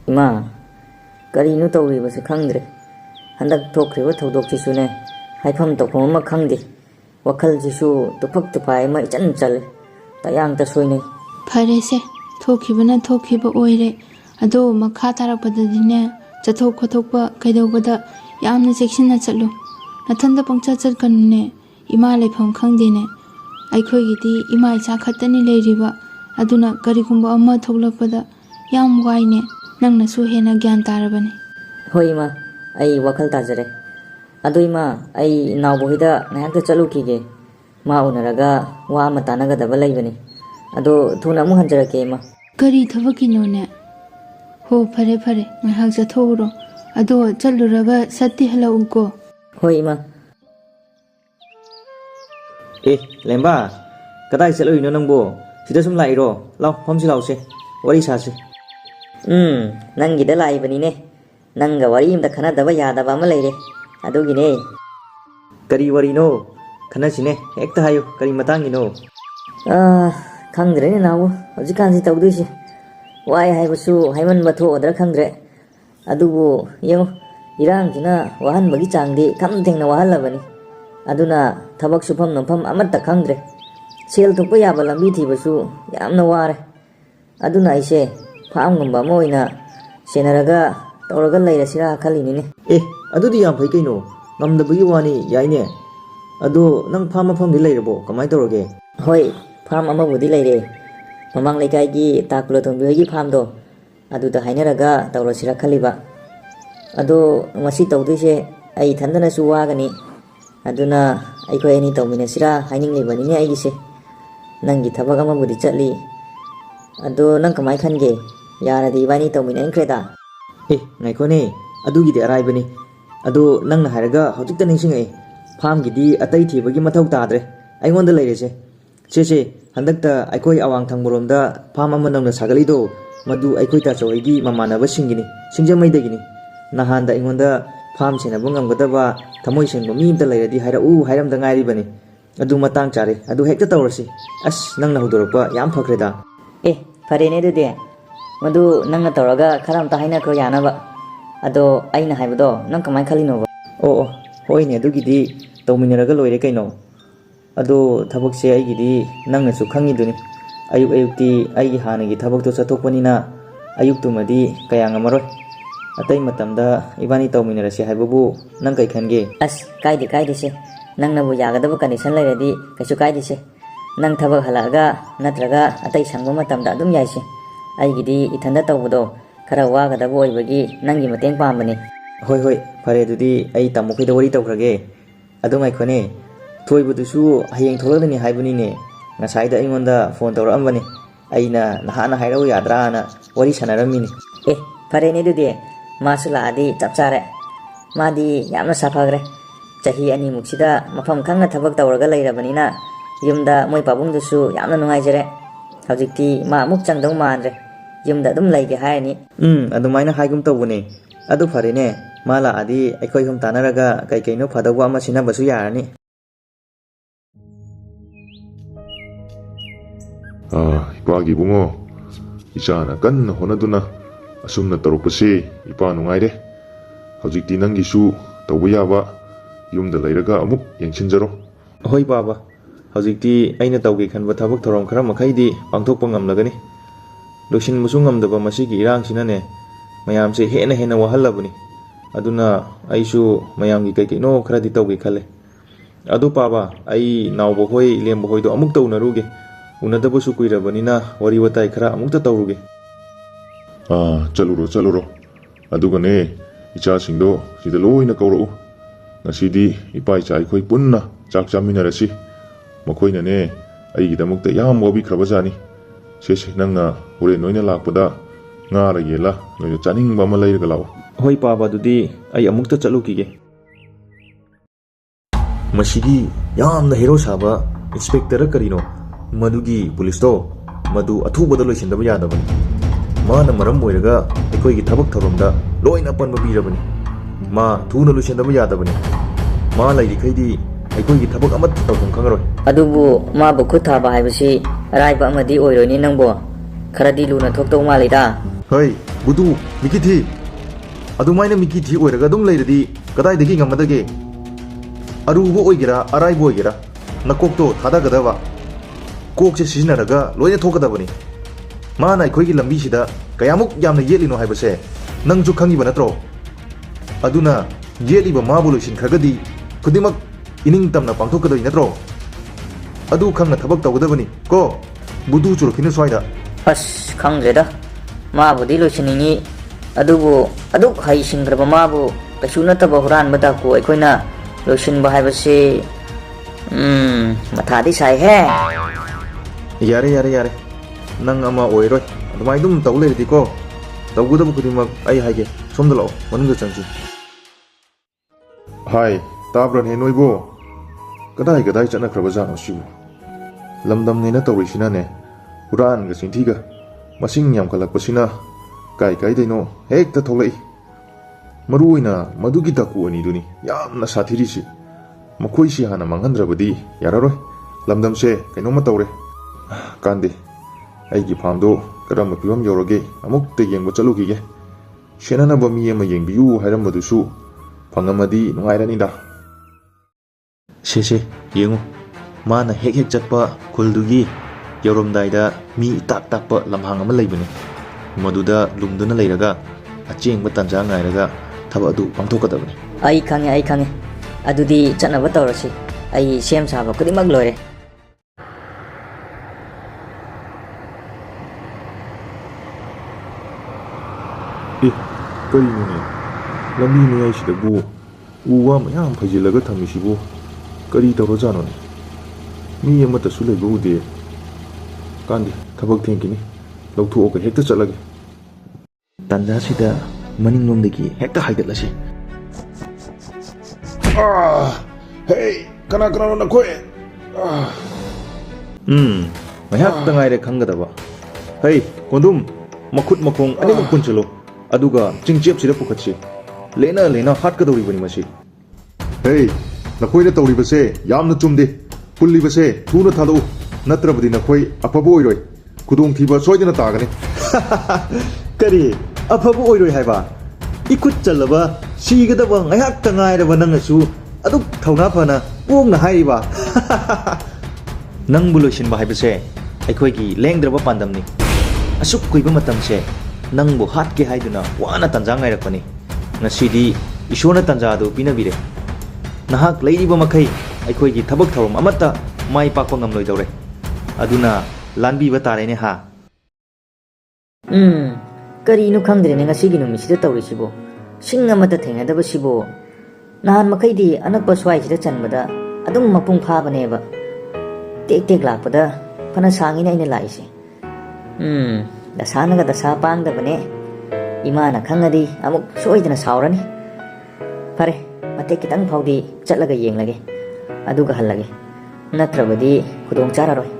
इमा करीनु तौरीबसे खंद्रे हंदक थोक्रिबा थौदोक्सिसुने हाइफम तौफम अमा खंदे वखलसिसु तुफक तुफाय मा इचन चले तयांग त सोइनै फरेसे थोखिबना थोखिबा ओइरे अदो मखा तारपददिने चथोक खथोकपा कैदौबदा यामना सेक्शनना चलो नथंदा पंक्चा चलकनुने इमा लेफम खंदेने अखोइगिदी इमा इचा खतनी लेरिबा अदुना करिगुंबा अमा थोकलपदा याम वाइने नंगनसु हेना ज्ञान तारबने होय इमा आई वखल ताजरे अदो इमा आई नावबोहिदा नायक चलुखिगे मा उनरगा वा अमा तानगदबा लैबने अदो थुना मु हंजरके इमा करी थबकिनोने हो फरे फरे ngahak jathoro ado chaluraga satti halauko होय इमा ए लेम्बा कदाई चलोइनो नंबो सिदा सुम लाइरो लाव फमसि लाउसे वरी सासे नंगिदा लाइबनिने नंगा वरी इमदा खनादबा यादबा अमा लैरे अदुगिने करी वरीनो खनसिने हेक्ता हायो करी मतांगिनो खंद्रेने नावो हजिकानसि तौदुइसे वाय हाइबसु हाइमन बथो ओदरा खंद्रे अदुबो येंगो इरांगिना वाहनबगी चांगदि खम थेंगना वाहलबनी अदुना थबक सुफम नफम अमत्ता खंद्रे सेल थोकपा याबा लंबी थीबसु यामना वारे अदुना आइसे फामगुंबा अमा ओइना सेनरगा तौरगा लैरसिरा खलिनिने ए अदुदि याम फै कइनो ngamdabagi wani yaine ado nang farm mafam di leirabo kamai tawrage होय फार्म अमाबुदी लैरे ममांग लेकाइगी ताकुलो थोंबिगी फार्म दो अदुदा हाइनरगा तौरसिरा खलिबा अदो मसी तौदिसे आई थंदनसु वागनी अदुना अइखोय एनी तौमिनसिरा हाइनिंग लेबनिने आइगिसे नंगी थबक अमाबुदी चटली अदो नंग कमाई खनगे यारदी बानी तौमिनखरेदा ए ngaikone adugi de araibani ado nangna haraga hojikta ningsingai farm gidi atai thibagi mathau tadre aingonda leirese se handakta aikoi awang thangboromda farm ama nangna sagalido madu aikoi ta choigi mamanaba singini singjamai degini nahanda aingonda farm sena bungam gadaba thamoi sengbo mi imta leiradi haira u hairam da ngairi bani adu matang chare adu hekta tawrasi as nangna hudorpa yam phakreda ए फरेने दुदे मदु नंगना तौरगा खराम ता हाइना खो यानाबा अदो आइना हाइबदो नंग कमाई खलिनोबा ओ होइने अदुगिदी तौमिनरगा लोइरे कइनो अदो थबकसे आइगिदी नंगनसु खंगिदुनि अयुक अयुक्ति आइगी हानगी थबकतो चथोकपनिना अयुक्तुमदी कयांग अमरोय अतै मतमदा इबानी तौमिनरसे हाइबबु नंग कै खनगे अस काइदिसे नंगनबु यागदबा कंडीशन लैरदी कैसु काइदिसे नंग थबक हलागा नत्रगा अतै संगबा मतमदा अदुम याइसे आइगिदी इथंदा तौबदो खरा वागदबा ओइबगी नंगी मतेंग पामबनी होय होय फरे दुदी आई तामुखैदा worry तौखरगे अदुम आइखोने थोइबदुसु हयेंग थोलदनी हाइबनिने ngasai da ingonda phone tawrambani aina nahana hairau yadrana wari sanaramini fare ne dudi masula adi chapchare madi yamna safagre chahi ani muksida mafam khangna thabak tawraga leirabanina yumda moi pabung dusu yamna nungai jere hojikti ma muk changdong manre yumda dum leige haini adumaina haigum tawbune adu fare ne mala adi aikoi hum tanaraga kai kaino phadawa ama sina basu yarani ipagi bungo ichana kanna honaduna asumna tarupase ipa nungaire hojikti nangi su tawya ba yumda leiraga amuk yengsinjaro hoi baba hojikti aina tawge khanba thabak thorom khara makhaidi pangthokpa ngamlagani losin musung ngamdaba masigi irang sinane mayam se hena wahalabuni aduna aisu mayam gi kai no khara di tawge khale adu paba ai nawbo hoi lembo hoi do amuk tawnaruge unadabusu kuirabanina wari watai khara amukta tawruge chaluro adugane icha singdo sida loina kawru ngasidi ipai chai khoi punna chak chaminarasi makoina ne ai gidamukta yam wabi khrabajani se nanga ure noina lakpada nga ra yela noina chaning ba ma leirga law hoi paba dudi ai amukta chalukige masigi yamna hero saba inspector karino मदुगी police तो मदु अथुबद लोइसिंदब यादबनी माना मरम ओइरगा एकोइगी थबक थरोमदा लोइना पनब बीरबनी मा थुना लोइसिंदब यादबनी मा लाइरिखैदी एकोइगी थबक अमत तौखम खंगरोय अदुबु मा बखु थाबा हाइबसी राइबा अमदी ओइरोनी नंबो खरदी लुना थोक्तौ मालिदा हई budu miki thi adumaina miki thi oiraga dum leiradi kadai dagi ngamadage arubo oigera araibo oigera nakokto thadagadaba kokse sizinaraga loina thokadabani mana aikoigi lambi sida kayamuk yamna yelino haibase nangju khangiba natro aduna yeliba mabu loisin khagadi kudimak ining tamna pangthokadoi natro adu khangna thabak tawgadabani ko budu churkhinu swaida ꯑꯁ ꯈꯪꯗ꯭ꯔꯦꯗ ꯃꯥꯕꯨꯗꯤ ꯂꯣꯏꯁꯤꯟꯅꯤꯡꯉꯤ ꯑꯗꯨꯕꯨ ꯑꯗꯨꯛ ꯍꯩꯁꯤꯡꯈ꯭ꯔꯕ ꯃꯥꯕꯨ ꯀꯩꯁꯨ ꯅꯠꯇꯕ ꯍꯨꯔꯥꯟꯕ ꯗꯥꯀꯨ ꯑꯩꯈꯣꯏꯅ ꯂꯣꯏꯁꯤꯟꯕ ꯍꯥꯏꯕꯁꯤ ꯃꯊꯥꯗꯤ ꯁꯥꯏꯍꯦ yare yare yare nang ama oiroi adumai dum tawle ridi ko tawgudam kudimak ai haige somda lao manungda changsi hai tabran he noibo kadai kadai chana khraba jano sibu lamdam ne na tawri sina ne huran ga singthi ga masing yam khalak pasina kai kai deino hek ta tholai maruina madugi daku ani duni yamna sathiri si makhoi si hana manghandrabadi yararoi lamdam se kainoma tawre kandi aigi phamdo karam piwam yorage amuk te yengbo chalugige shenana bami ama yengbiu hairamadusu phangamadi nungairani da se yengu mana hek hek chatpa khuldugi yoromdaida mi tak takpa lamhang ama leibani maduda lungduna leiraga achengba tanja ngairaga thaba adu pangthokadabani ꯑꯩ ꯈꯪꯉꯦ ꯑꯗꯨꯗꯤ ꯆꯠꯅꯕ ꯇꯧꯔꯁꯤ ꯑꯩ ꯁꯦꯝ ꯁꯥꯕ ꯈꯨꯗꯤꯡꯃꯛ ꯂꯣꯏꯔꯦ ꯀꯔꯤꯅꯣꯅꯦ ꯂꯝꯕꯤ ꯃꯌꯥꯏꯁꯤꯗꯕꯨ ꯎ ꯋꯥ ꯃꯌꯥꯝ ꯐꯩꯖꯤꯜꯂꯒ ꯊꯝꯃꯤꯁꯤꯕꯨ ꯀꯔꯤ ꯇꯧꯔꯖꯥꯠꯅꯣꯅꯦ ꯃꯤ ꯑꯃꯠꯇꯁꯨ ꯂꯩꯕ ꯎꯗꯦ ꯀꯥꯟꯗꯤ ꯊꯕꯛ ꯊꯦꯡꯈꯤꯅꯤ ꯂꯧꯊꯣꯛꯑꯒ ꯍꯦꯛꯇ ꯆꯠꯂꯒꯦ ꯇꯟꯖꯥꯁꯤꯗ ꯃꯅꯤꯡꯂꯣꯝꯗꯒꯤ ꯍꯦꯛꯇ ꯍꯥꯏꯒꯠꯂꯁꯤ ꯍꯦ ꯀꯅꯥꯅꯣ ꯅꯈꯣꯏ ꯉꯥꯏꯍꯥꯛꯇ ꯉꯥꯏꯔꯦ ꯈꯪꯒꯗꯕ ꯍꯩ ꯀꯣꯟꯗꯨꯝ ꯃꯈꯨꯠ ꯃꯈꯣꯡ ꯑꯅꯤꯃꯛ ꯄꯨꯟꯁꯤꯜꯂꯨ ꯑꯗꯨꯒ ꯆꯤꯡꯆꯦꯞꯁꯤꯗ ꯄꯨꯈꯠꯁꯤ ꯂꯦꯅ ꯂꯦꯅ ꯍꯥꯠꯀꯗꯧꯔꯤꯕꯅꯤ ꯃꯁꯤ ꯍꯦ ꯅꯈꯣꯏꯅ ꯇꯧꯔꯤꯕꯁꯦ ꯌꯥꯝꯅ ꯆꯨꯝꯗꯦ ꯄꯨꯜꯂꯤꯕꯁꯦ ꯊꯨꯅ ꯊꯥꯗꯣꯛꯎ ꯅꯠꯇ꯭ꯔꯕꯗꯤ ꯅꯈꯣꯏ ꯑꯐꯕ ꯑꯣꯏꯔꯣꯏ ꯈꯨꯗꯣꯡꯊꯤꯕ ꯁꯣꯏꯗꯅ ꯇꯥꯒꯅꯤ ꯀꯔꯤ ꯑꯐꯕ ꯑꯣꯏꯔꯣꯏ ꯍꯥꯏꯕ 이쿠 ꯆꯜꯂꯕ ꯁꯤꯒꯗꯕ ꯉꯥꯏꯍꯥꯛꯇ ꯉꯥꯏꯔꯕ ꯅꯪꯅꯁꯨ ꯑꯗꯨꯛ ꯊꯧꯅꯥ ꯐꯅ ꯄꯣꯡꯅ ꯍꯥꯏꯔꯤꯕ ꯅꯪꯕꯨ ꯂꯣꯏꯁꯤꯟꯕ ꯍꯥꯏꯕꯁꯦ ꯑꯩꯈꯣꯏꯒꯤ ꯂꯦꯡꯗ꯭ꯔꯕ ꯄꯥꯟꯗꯝꯅꯤ ꯑꯁꯨꯛ ꯀꯨꯏꯕ ꯃꯇꯝꯁꯦ ꯅꯪꯕꯨ ꯍꯥꯠꯀꯦ ꯍꯥꯏꯗꯨꯅ ꯋꯥꯅ ꯇꯟꯖꯥ ꯉꯥꯏꯔꯛꯄꯅꯤ ꯉꯁꯤꯗꯤ ꯏꯁꯣꯔꯅ ꯇꯟꯖꯥ ꯑꯗꯨ ꯄꯤꯅꯕꯤꯔꯦ ꯅꯍꯥꯛ ꯂꯩꯔꯤꯕ ꯃꯈꯩ ꯑꯩꯈꯣꯏꯒꯤ ꯊꯕꯛ ꯊꯧꯔꯝ ꯑꯃꯠꯇ ꯃꯥꯏ ꯄꯥꯛꯄ ꯉꯝꯂꯣꯏꯗꯧꯔꯦ ꯑꯗꯨꯅ ꯂꯥꯟꯕꯤꯕ ꯇꯥꯔꯦꯅꯦ ꯍꯥ ꯀꯔꯤꯅꯣ ꯈꯪꯗ꯭ꯔꯦꯅꯦ ꯉꯁꯤꯒꯤ ꯅꯨꯃꯤꯠꯁꯤꯗ ꯇꯧꯔꯤꯁꯤꯕꯣ ꯁꯤꯡ ꯑꯃꯠꯇ ꯊꯦꯡꯅꯗꯕꯁꯤꯕꯣ ꯅꯍꯥꯟ ꯃꯈꯩꯗꯤ ꯑꯅꯛꯄ ꯁ꯭ꯋꯥꯏꯁꯤꯗ ꯆꯟꯕꯗ ꯑꯗꯨꯝ ꯃꯄꯨꯡ ꯐꯥꯕꯅꯦꯕ ꯇꯦꯛ ꯇꯦꯛ ꯂꯥꯛꯄꯗ ꯐꯅ ꯁꯥꯡꯉꯤꯅ ꯑꯩꯅ ꯂꯥꯛꯏꯁꯦ ꯗꯁꯥꯅꯒ ꯗꯁꯥ ꯄꯥꯡꯗꯕꯅꯦ ꯏꯃꯥꯅ ꯈꯪꯉꯗꯤ ꯑꯃꯨꯛ ꯁꯣꯏꯗꯅ ꯁꯥꯎꯔꯅꯤ ꯐꯔꯦ ꯃꯇꯦꯛ ꯈꯤꯇꯪ ꯐꯥꯎꯗꯤ ꯆꯠꯂꯒ ꯌꯦꯡꯂꯒꯦ ꯑꯗꯨꯒ ꯍꯜꯂꯒꯦ ꯅꯠꯇ꯭ꯔꯕꯗꯤ ꯈꯨꯗꯣꯡ ꯆꯥꯔꯔꯣꯏ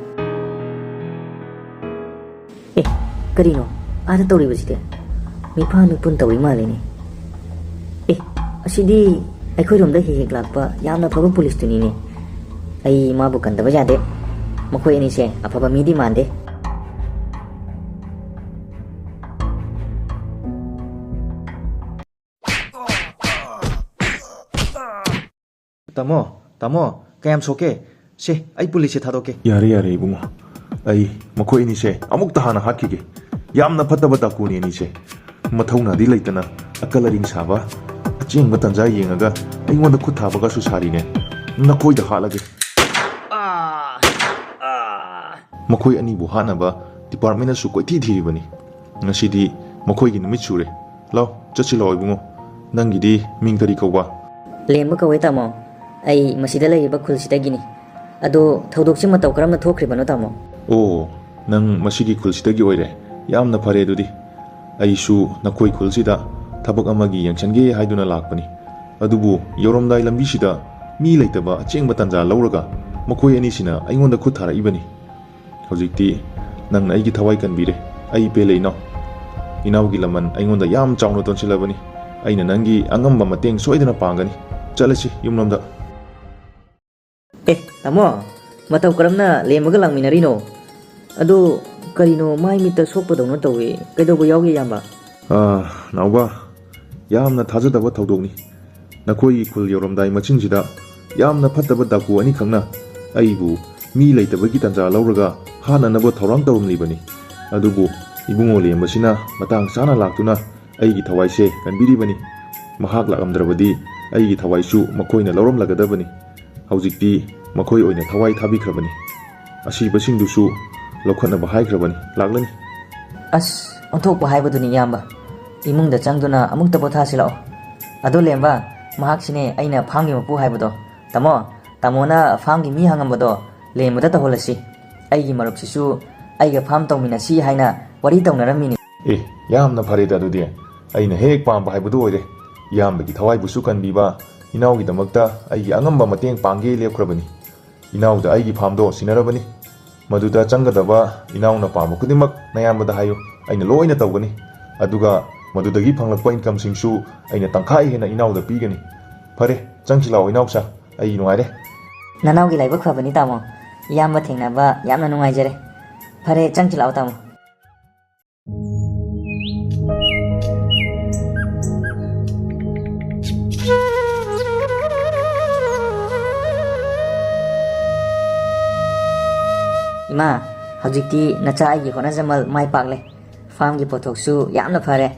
ꯀꯔꯤꯅꯣ 아다 떠오르시대 미파는 분 떠오르 말이니 ꯑꯁꯤꯗꯤ ꯑꯩꯈꯣꯏꯔꯣꯝꯗ ꯍꯦꯛ ꯍꯦꯛ ꯂꯥꯛꯄ ꯌꯥꯝꯅ ꯐꯕ ꯄꯨꯂꯤꯁꯇꯨꯅꯤꯅꯦ ꯑꯩ ꯃꯥꯕꯨ ꯀꯟꯗꯕ ꯌꯥꯗꯦ ꯃꯈꯣꯏ ꯑꯅꯤꯁꯦ ꯑꯐꯕ ꯃꯤꯗꯤ ꯃꯥꯟꯗꯦ ꯇꯥꯃꯣ ꯀꯌꯥꯝ ꯁꯣꯛꯀꯦ ꯁꯦ ꯑꯩ ꯄꯨꯂꯤꯁꯁꯦ ꯊꯥꯗꯣꯛꯀꯦ ꯌꯥꯔꯦ ꯏꯕꯨꯡꯉꯣ ꯑꯩ ꯃꯈꯣꯏ ꯑꯅꯤꯁꯦ ꯑꯃꯨꯛꯇ ꯍꯥꯟꯅ ꯍꯥꯠꯈꯤꯒꯦ ꯌꯥꯝꯅ ꯐꯠꯇꯕ ꯗꯥꯀꯨꯅꯤ ꯑꯅꯤꯁꯦ ꯃꯊꯧꯅꯥꯗꯤ ꯂꯩꯇꯅ ꯑꯀꯜ ꯑꯔꯤꯡ ꯁꯥꯕ ꯑꯆꯦꯡꯕ ꯇꯟꯖꯥ ꯌꯦꯡꯉꯒ ꯑꯩꯉꯣꯟꯗ ꯈꯨꯠ ꯊꯥꯕꯒꯁꯨ ꯁꯥꯔꯤꯅꯦ ꯅꯈꯣꯏꯗ ꯍꯥꯠꯂꯒꯦ ꯃꯈꯣꯏ ꯑꯅꯤꯕꯨ ꯍꯥꯠꯅꯕ ꯗꯤꯄꯥꯔꯠꯃꯦꯟꯠꯅꯁꯨ ꯀꯣꯏꯊꯤ ꯊꯤꯔꯤꯕꯅꯤ ꯉꯁꯤꯗꯤ ꯃꯈꯣꯏꯒꯤ ꯅꯨꯃꯤꯠ ꯁꯨꯔꯦ ꯂꯥꯎ ꯆꯠꯁꯤ ꯂꯥꯎ ꯏꯕꯨꯡꯉꯣ ꯅꯪꯒꯤꯗꯤ ꯃꯤꯡ ꯀꯔꯤ ꯀꯧꯕ ꯂꯦꯝꯕ ꯀꯧꯋꯦ ꯇꯥꯃꯣ ꯑꯩ ꯃꯁꯤꯗ ꯂꯩꯔꯤꯕ ꯈꯨꯜꯁꯤꯗꯒꯤꯅꯤ ꯑꯗꯣ ꯊꯧꯗꯣꯛꯁꯤ ꯃꯇꯧ ꯀꯔꯝꯅ ꯊꯣꯛꯈ꯭ꯔꯤꯕꯅꯣ ꯇꯥꯃꯣ ꯑꯣ ꯅꯪ ꯃꯁꯤꯒꯤ ꯈꯨꯜꯁꯤꯗꯒꯤ ꯑꯣꯏꯔꯦ ꯌꯥꯝꯅ ꯐꯔꯦ ꯑꯗꯨꯗꯤ ꯑꯩꯁꯨ ꯅꯈꯣꯏ ꯈꯨꯜꯁꯤꯗ ꯊꯕꯛ ꯑꯃꯒꯤ ꯌꯦꯡꯁꯟꯒꯦ ꯍꯥꯏꯗꯨꯅ ꯂꯥꯛꯄꯅꯤ ꯑꯗꯨꯕꯨ ꯌꯧꯔꯝꯗꯥꯏ ꯂꯝꯕꯤꯁꯤꯗ ꯃꯤ ꯂꯩꯇꯕ ꯑꯆꯦꯡꯕ ꯇꯟꯖꯥ ꯂꯧꯔꯒ ꯃꯈꯣꯏ ꯑꯅꯤꯁꯤꯅ ꯑꯩꯉꯣꯟꯗ ꯈꯨꯠ ꯊꯥꯔꯛꯏꯕꯅꯤ ꯍꯧꯖꯤꯛꯇꯤ ꯅꯪꯅ ꯑꯩꯒꯤ ꯊꯋꯥꯏ ꯀꯟꯕꯤꯔꯦ ꯑꯩ ꯄꯦꯜꯂꯦ ꯏꯅꯥꯎ ꯏꯅꯥꯎꯒꯤ ꯂꯃꯟ ꯑꯩꯉꯣꯟꯗ ꯌꯥꯝ ꯆꯥꯎꯅ ꯇꯣꯟꯁꯤꯜꯂꯕꯅꯤ ꯑꯩꯅ ꯅꯪꯒꯤ ꯑꯉꯝꯕ ꯃꯇꯦꯡ ꯁꯣꯏꯗꯅ ꯄꯥꯡꯒꯅꯤ ꯆꯠꯂꯁꯤ ꯌꯨꯝꯂꯣꯝꯗ ꯇꯥꯃꯣ ꯃꯇꯧ ꯀꯔꯝꯅ ꯂꯦꯝꯃꯒ ꯂꯥꯛꯃꯤꯟꯅꯔꯤꯅꯣ ꯑꯗꯣ ꯀꯔꯤꯅꯣ ꯃꯥꯏ ꯃꯤꯠꯇ ꯁꯣꯛꯄꯗꯧꯅ ꯇꯧꯋꯤ ꯀꯩꯗꯧꯕ ꯌꯥꯎꯒꯦ ꯏꯌꯥꯝꯕ ꯅꯥꯎꯕ ꯌꯥꯝꯅ ꯊꯥꯖꯗꯕ ꯊꯧꯗꯣꯛꯅꯤ ꯅꯈꯣꯏꯒꯤ ꯈꯨꯜ ꯌꯧꯔꯝꯗꯥꯏ ꯃꯆꯤꯟꯁꯤꯗ ꯌꯥꯝꯅ ꯐꯠꯇꯕ ꯗꯥꯀꯨ ꯑꯅꯤꯈꯛꯅ ꯑꯩꯕꯨ ꯃꯤ ꯂꯩꯇꯕꯒꯤ ꯇꯥꯟꯖꯥ ꯂꯧꯔꯒ ꯍꯥꯠꯅꯅꯕ ꯊꯧꯔꯥꯡ ꯇꯧꯔꯝꯂꯤꯕꯅꯤ ꯑꯗꯨꯕꯨ ꯏꯕꯨꯡꯉꯣ ꯂꯦꯝꯕꯁꯤꯅ ꯃꯇꯥꯡ ꯆꯥꯅ ꯂꯥꯛꯇꯨꯅ ꯑꯩꯒꯤ ꯊꯋꯥꯏꯁꯦ ꯀꯟꯕꯤꯔꯤꯕꯅꯤ ꯃꯍꯥꯛ ꯂꯥꯛꯂꯝꯗ꯭ꯔꯕꯗꯤ ꯑꯩꯒꯤ ꯊꯋꯥꯏꯁꯨ ꯃꯈꯣꯏꯅ ꯂꯧꯔꯝꯂꯒꯗꯕꯅꯤ ꯍꯧꯖꯤꯛꯇꯤ ꯃꯈꯣꯏ ꯑꯣꯏꯅ ꯊꯋꯥꯏ ꯊꯥꯕꯤꯈ꯭ꯔꯕꯅꯤ ꯑꯁꯤꯕꯁꯤꯡꯗꯨꯁꯨ ꯂꯧꯈꯠꯅꯕ ꯍꯥꯏꯈ꯭ꯔꯕꯅꯤ ꯂꯥꯛꯂꯅꯤ ꯑꯁ ꯑꯣꯟꯊꯣꯛꯄ ꯍꯥꯏꯕꯗꯨꯅꯤ ꯏꯌꯥꯝꯕ ꯏꯃꯨꯡꯗ ꯆꯪꯗꯨꯅ ꯑꯃꯨꯛꯇ ꯄꯣꯊꯥꯁꯤ ꯂꯥꯛꯑꯣ ꯑꯗꯨ ꯂꯦꯝꯕ ꯃꯍꯥꯛꯁꯤꯅꯦ ꯑꯩꯅ ꯐꯥꯝꯒꯤ ꯃꯄꯨ ꯍꯥꯏꯕꯗꯣ ꯇꯥꯃꯣꯅ ꯐꯥꯝꯒꯤ ꯃꯤ ꯍꯪꯉꯝꯕꯗꯣ ꯂꯦꯝꯕꯗ ꯇꯧꯍꯜꯂꯁꯤ ꯑꯩꯒꯤ ꯃꯔꯨꯞꯁꯤꯁꯨ ꯑꯩꯒ ꯐꯥꯝ ꯇꯧꯃꯤꯟꯅꯁꯤ ꯍꯥꯏꯅ ꯋꯥꯔꯤ ꯇꯧꯅꯔꯝꯃꯤꯅꯤ ꯌꯥꯝꯅ ꯐꯔꯦꯗ ꯑꯗꯨꯗꯤ ꯑꯩꯅ ꯍꯦꯛ ꯄꯥꯝꯕ ꯍꯥꯏꯕꯗꯨ ꯑꯣꯏꯔꯦ ꯏꯌꯥꯝꯕꯒꯤ ꯊꯋꯥꯏꯕꯨꯁꯨ ꯀꯟꯕꯤꯕ ꯏꯅꯥꯎꯒꯤꯗꯃꯛꯇ ꯑꯩꯒꯤ ꯑꯉꯝꯕ ꯃꯇꯦꯡ ꯄꯥꯡꯒꯦ ꯂꯦꯞꯈ꯭ꯔꯕꯅꯤ ꯏꯅꯥꯎꯗ ꯑꯩꯒꯤ ꯐꯥꯝꯗꯣ ꯁꯤꯟꯅꯔꯕꯅꯤ ꯃꯗꯨꯗ ꯆꯪꯒꯗꯕ ꯏꯅꯥꯎꯅ ꯄꯥꯝꯕ ꯈꯨꯗꯤꯡꯃꯛ ꯅꯌꯥꯝꯕꯗ ꯍꯥꯏꯌꯨ ꯑꯩꯅ ꯂꯣꯏꯅ ꯇꯧꯒꯅꯤ ꯑꯗꯨꯒ ꯃꯗꯨꯗꯒꯤ ꯐꯪꯂꯛꯄ ꯏꯟꯀꯝꯁꯤꯡꯁꯨ ꯑꯩꯅ ꯇꯪꯈꯥꯏ ꯍꯦꯟꯅ ꯏꯅꯥꯎꯗ ꯄꯤꯒꯅꯤ ꯐꯔꯦ ꯆꯪꯁꯤ ꯂꯥꯛꯑꯣ ꯏꯅꯥꯎꯆꯥ ꯑꯩ ꯅꯨꯡꯉꯥꯏꯔꯦ ꯅꯅꯥꯎꯒꯤ ꯂꯥꯏꯕꯛ ꯐꯕꯅꯤ ꯇꯥꯃꯣ ꯏꯌꯥꯝꯕ ꯊꯦꯡꯅꯕ ꯌꯥꯝꯅ ꯅꯨꯡꯉꯥꯏꯖꯔꯦ ꯐꯔꯦ ꯆꯪꯁꯤ ꯂꯥꯛꯑꯣ ꯇꯥꯃꯣ ꯏꯃꯥ ꯍꯧꯖꯤꯛꯇꯤ ꯅꯆꯥ ꯑꯩꯒꯤ ꯍꯣꯠꯅꯖꯃꯜ ꯃꯥꯏ ꯄꯥꯛꯂꯦ ꯐꯥꯝꯒꯤ ꯄꯣꯠꯊꯣꯛꯁꯨ ꯌꯥꯝꯅ ꯐꯔꯦ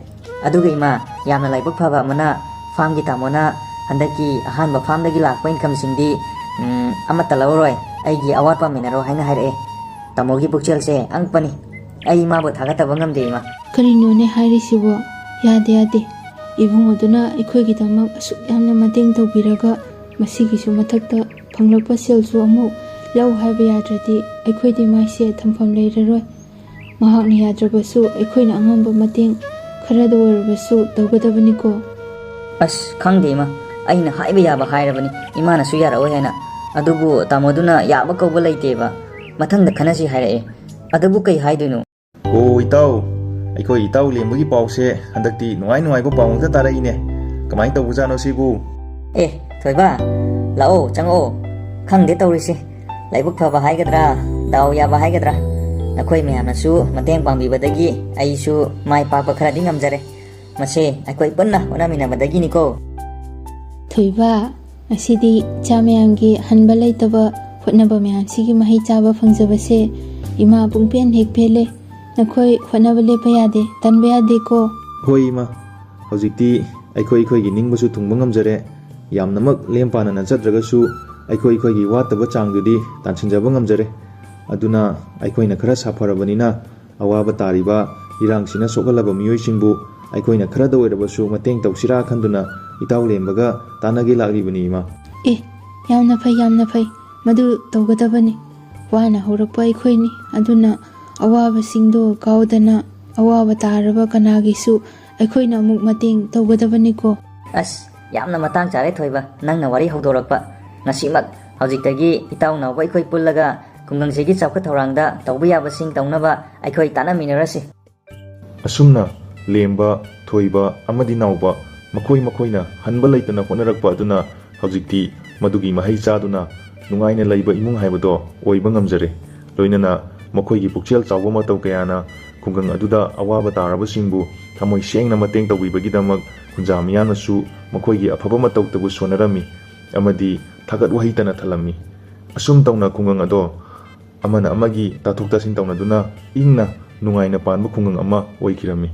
ꯑꯗꯨꯒ ꯏꯃꯥ ꯌꯥꯝꯅ ꯂꯥꯏꯕꯛ ꯐꯕ ꯑꯃꯅ ꯐꯥꯝꯒꯤ ꯇꯥꯃꯣꯅ ꯍꯟꯗꯛꯀꯤ ꯑꯍꯥꯟꯕ ꯐꯥꯝꯗꯒꯤ ꯂꯥꯛꯄ ꯏꯟꯀꯝꯁꯤꯡꯗꯤ ꯑꯃꯠꯇ ꯂꯧꯔꯣꯏ ꯑꯩꯒꯤ ꯑꯋꯥꯠꯄ ꯃꯦꯟꯅꯔꯣ ꯍꯥꯏꯅ ꯍꯥꯏꯔꯛꯑꯦ ꯇꯥꯃꯣꯒꯤ ꯄꯨꯛꯆꯦꯜꯁꯦ ꯑꯉꯛꯄꯅꯤ ꯑꯩ ꯏꯃꯥꯕꯨ ꯊꯥꯒꯠꯇꯕ ꯉꯝꯗꯦ ꯏꯃꯥ ꯀꯔꯤꯅꯣꯅꯦ ꯍꯥꯏꯔꯤꯁꯤꯕꯣ ꯌꯥꯗꯦ ꯏꯕꯨꯡꯉꯣꯗꯨꯅ ꯑꯩꯈꯣꯏꯒꯤꯗꯃꯛ ꯑꯁꯨꯛ ꯌꯥꯝꯅ ꯃꯇꯦꯡ ꯇꯧꯕꯤꯔꯒ ꯃꯁꯤꯒꯤꯁꯨ ꯃꯊꯛꯇ ꯐꯪꯂꯛꯄ ꯁꯦꯜꯁꯨ ꯑꯃꯨꯛ ꯂꯧ ꯍꯥꯏꯕ ꯌꯥꯗ꯭ꯔꯗꯤ ꯑꯩꯈꯣꯏꯗꯤ ꯃꯥꯏꯁꯦ ꯊꯝꯐꯝ ꯂꯩꯔꯔꯣꯏ ꯃꯍꯥꯛꯅ ꯌꯥꯗ꯭ꯔꯕꯁꯨ ꯑꯩꯈꯣꯏꯅ ꯑꯉꯝꯕ ꯃꯇꯦꯡ ꯈꯔꯗ ꯑꯣꯏꯔꯕꯁꯨ ꯇꯧꯒꯗꯕꯅꯤꯀꯣ ꯑꯁ ꯈꯪꯗꯦ ꯏꯃꯥ ꯑꯩꯅ ꯍꯥꯏꯕ ꯌꯥꯕ ꯍꯥꯏꯔꯕꯅꯤ ꯏꯃꯥꯅꯁꯨ ꯌꯥꯔꯛꯑꯣꯏ ꯍꯥꯏꯅ ꯑꯗꯨꯕꯨ ꯇꯥꯃꯣꯗꯨꯅ ꯌꯥꯕ ꯀꯧꯕ ꯂꯩꯇꯦꯕ ꯃꯊꯪꯗ ꯈꯟꯅꯁꯤ ꯍꯥꯏꯔꯛꯑꯦ ꯑꯗꯨꯕꯨ ꯀꯩ ꯍꯥꯏꯗꯣꯏꯅꯣ ꯑꯣ ꯏꯇꯥꯎ ꯑꯩꯈꯣꯏ ꯏꯇꯥꯎ ꯂꯦꯝꯕꯒꯤ ꯄꯥꯎꯁꯦ ꯍꯟꯗꯛꯇꯤ ꯅꯨꯡꯉꯥꯏꯕ ꯄꯥꯎ ꯉꯥꯛꯇ ꯇꯥꯔꯛꯏꯅꯦ ꯀꯃꯥꯏꯅ ꯇꯧꯕꯖꯥꯠꯅꯣ ꯁꯤꯕꯨ ꯊꯣꯏꯕ ꯂꯥꯛꯑꯣ ꯆꯪꯉꯛꯑꯣ ꯈꯪꯗꯦ ꯇꯧꯔꯤꯁꯦ ꯂꯥꯏꯕꯛ ꯐꯕ ꯍꯥꯏꯒꯗ꯭ꯔꯥ ꯗꯥꯎ ꯌꯥꯕ ꯍꯥꯏꯒꯗ꯭ꯔꯥ ꯅꯈꯣꯏ ꯃꯌꯥꯝꯅꯁꯨ ꯃꯇꯦꯡ ꯄꯥꯡꯕꯤꯕꯗꯒꯤ ꯑꯩꯁꯨ ꯃꯥꯏ ꯄꯥꯛꯄ ꯈꯔꯗꯤ ꯉꯝꯖꯔꯦ ꯃꯁꯤ ꯑꯩꯈꯣꯏ ꯄꯨꯟꯅ ꯍꯣꯠꯅꯃꯤꯟꯅꯕꯗꯒꯤꯅꯤꯀೋ ꯊꯣꯏꯕ ꯉꯁꯤꯗꯤ ꯏꯆꯥ ꯃꯌꯥꯝꯒꯤ ꯍꯟꯕ ꯂꯩꯇꯕ ꯍꯣꯠꯅꯕ ꯃꯌꯥꯝꯁꯤꯒꯤ ꯃꯍꯩ ꯆꯥꯕ ꯐꯪꯖꯕꯁꯦ ꯏꯃꯥ ꯄꯨꯡꯄꯦꯟ ꯍꯦꯛ ꯄꯦꯜꯂꯦ ꯅꯈꯣꯏ ꯍꯣꯠꯅꯕ ꯂꯦꯞꯄ ꯌꯥꯗꯦ ꯇꯟꯕ ꯌꯥꯗꯦꯀꯣ ꯍꯣꯏ ꯏꯃꯥ ꯍꯧꯖꯤꯛꯇꯤ ꯑꯩꯈꯣꯏꯒꯤ ꯅꯤꯡꯕꯁꯨ ꯊꯨꯡꯕ ꯉꯝꯖꯔꯦ ꯌꯥꯝꯅꯃꯛ ꯂꯦꯝ ꯄꯥꯅ ꯆꯠꯇ꯭ꯔꯒꯁꯨ ꯑꯩꯈꯣꯏꯒꯤ ꯋꯥꯠꯇꯕ ꯆꯥꯡꯗꯨꯗꯤ ꯇꯥꯟꯁꯤꯟꯖꯕ ꯉꯝꯖꯔꯦ ꯑꯗꯨꯅ ꯑꯩꯈꯣꯏꯅ ꯈꯔ ꯁꯥꯐꯔꯕꯅꯤꯅ ꯑꯋꯥꯕ ꯇꯥꯔꯤꯕ ꯏꯔꯥꯡꯁꯤꯅ ꯁꯣꯛꯍꯜꯂꯕ ꯃꯤꯑꯣꯏꯁꯤꯡꯕు ꯑꯩꯈꯣꯏꯅ ꯈꯔꯗ ꯑꯣꯏꯔꯕꯁꯨ ꯃꯇꯦꯡ ꯇꯧꯁꯤꯔꯥ ꯈꯟꯗꯨꯅ ꯏꯇꯥꯎ ꯂꯦꯝꯕꯒ ꯇꯥꯟꯅꯒꯦ ꯂꯥꯛꯂꯤꯕꯅꯤ ꯏꯃꯥ ꯌꯥꯝꯅ ꯐꯩ ꯃꯗꯨ ꯇꯧꯒꯗꯕꯅꯤ ꯋꯥꯅ ꯍꯧꯔꯛꯄ ꯑꯩꯈꯣꯏꯅꯤ ꯑꯗꯨꯅ ꯑꯋꯥꯕꯁꯤꯡꯗꯣ ꯀꯥꯎꯗꯅ ꯑꯋꯥꯕ ꯇꯥꯔꯕ ꯀꯅꯥꯒꯤꯁꯨ ꯑꯩꯈꯣꯏꯅ ꯑꯃꯨꯛ ꯃꯇꯦꯡ ꯇꯧꯒꯗꯕꯅꯤꯀோ ꯑꯁ ꯌꯥꯝꯅ ꯃꯇꯥꯡ ꯆꯥꯔꯦ ꯊꯣꯏꯕ ꯅꯪꯅ ꯋꯥꯔꯤ ꯍꯧꯗꯣꯔꯛꯄ ꯉꯁꯤꯃꯛ ꯍꯧꯖꯤꯛꯇꯒꯤ ꯏꯇꯥꯎ ꯅꯥꯎꯕ ꯑꯩꯈꯣꯏ ꯄꯨꯜꯂꯒ ꯈꯨꯡꯒꯪꯁꯤꯒꯤ ꯆꯥꯎꯈꯠ ꯊꯧꯔꯥꯡꯗ ꯇꯧꯕ ꯌꯥꯕꯁꯤꯡ ꯇꯧꯅꯕ ꯑꯩꯈꯣꯏ ꯇꯥꯟꯅꯃꯤꯟꯅꯔꯁꯤ ꯑꯁꯨꯝꯅ ꯂꯦꯝꯕ ꯊꯣꯏꯕ ꯑꯃꯗꯤ ꯅꯥꯎꯕ ꯃꯈꯣꯏꯅ ꯍꯟꯕ ꯂꯩꯇꯅ ꯍꯣꯠꯅꯔꯛꯄ ꯑꯗꯨꯅ ꯍꯧꯖꯤꯛꯇꯤ ꯃꯗꯨꯒꯤ ꯃꯍꯩ ꯆꯥꯗꯨꯅ ꯅꯨꯡꯉꯥꯏꯅ ꯂꯩꯕ ꯏꯃꯨꯡ ꯍꯥꯏꯕꯗꯣ ꯑꯣꯏꯕ ꯉꯝꯖꯔꯦ ꯂꯣꯏꯅꯅ ꯃꯈꯣꯏꯒꯤ ꯄꯨꯛꯆꯦꯜ ꯆꯥꯎꯕ ꯃꯇꯧ ꯀꯌꯥꯅ ꯈꯨꯡꯒꯪ ꯑꯗꯨꯗ ꯑꯋꯥꯕ ꯇꯥꯔꯕꯁꯤꯡꯕు ꯊꯃꯣꯏ ꯁꯦꯡꯅ ꯃꯇꯦꯡ ꯇꯧꯕꯤꯕꯒꯤꯗꯃꯛ ꯈꯨꯟꯖꯥ ꯃꯤꯌꯥꯝꯅꯁꯨ ꯃꯈꯣꯏꯒꯤ ꯑꯐꯕ ꯃꯇꯧꯇꯕꯨ ꯁꯣꯟꯅꯔꯝꯃꯤ ꯑꯃꯗꯤ ꯊꯥꯒꯠ ꯋꯥꯍꯩꯇꯅ ꯊꯜꯂꯝꯃꯤ ꯑꯁꯨꯝ ꯇꯧꯅ ꯈꯨꯡꯒꯪ ꯑꯗꯣ ꯑꯃꯅ ꯑꯃꯒꯤ ꯇꯥꯊꯣꯛ ꯇꯥꯁꯤꯟ ꯇꯧꯅꯗꯨꯅ ꯏꯪꯅ ꯅꯨꯡꯉꯥꯏꯅ ꯄꯥꯟꯕ ꯈꯨꯡꯒꯪ ꯑꯃ ꯑꯣꯏꯈꯤꯔꯝꯃꯤ